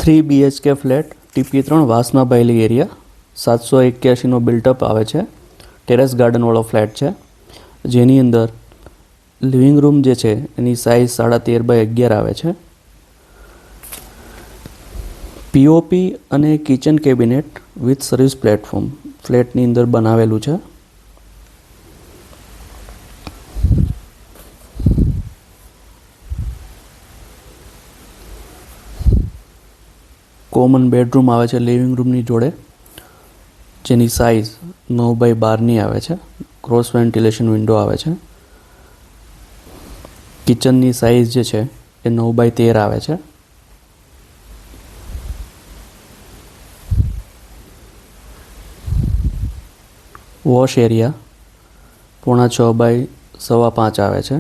3 BHK flat TP3 વાસમાં બાયલી area 781નો બિલ્ટઅપ આવે છે. ટેરેસ ગાર્ડનવાળો ફ્લેટ છે, જેની અંદર લિવિંગ રૂમ જે છે એની સાઇઝ 13.5 આવે છે. POP અને kitchen cabinet with service platform ફ્લેટની અંદર બનાવેલું છે. કોમન બેડરૂમ આવે છે લિવિંગ રૂમની જોડે, જેની સાઇઝ 9x12 આવે છે. ક્રોસ વેન્ટિલેશન વિન્ડો આવે છે. કિચનની સાઇઝ જે છે એ 9x13 આવે છે. વોશ એરિયા 6.5x5 આવે છે.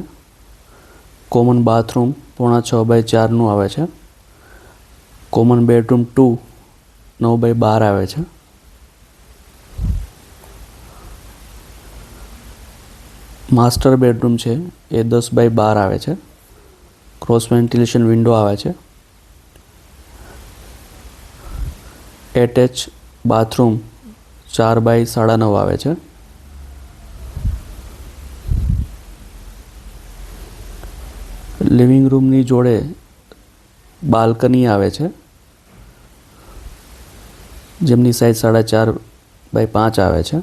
કોમન બાથરૂમ 6.5x4 આવે છે. કોમન બેડરૂમ 2 9x12 આવે છે. માસ્ટર બેડરૂમ છે એ 10x12 આવે છે. ક્રોસ વેન્ટિલેશન વિન્ડો આવે છે. એટેચ બાથરૂમ 4x9.5 આવે છે. લિવિંગ રૂમની જોડે બાલ્કની આવે છે, જેમની સાઇઝ 4.5x5 આવે છે.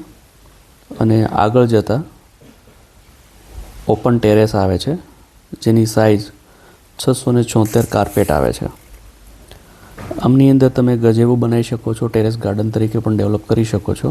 અને આગળ જતાં ઓપન ટેરેસ આવે છે, જેની સાઇઝ 676 કાર્પેટ આવે છે. આમની અંદર તમે ગઝેબો બનાવી શકો છો, ટેરેસ ગાર્ડન તરીકે પણ ડેવલપ કરી શકો છો.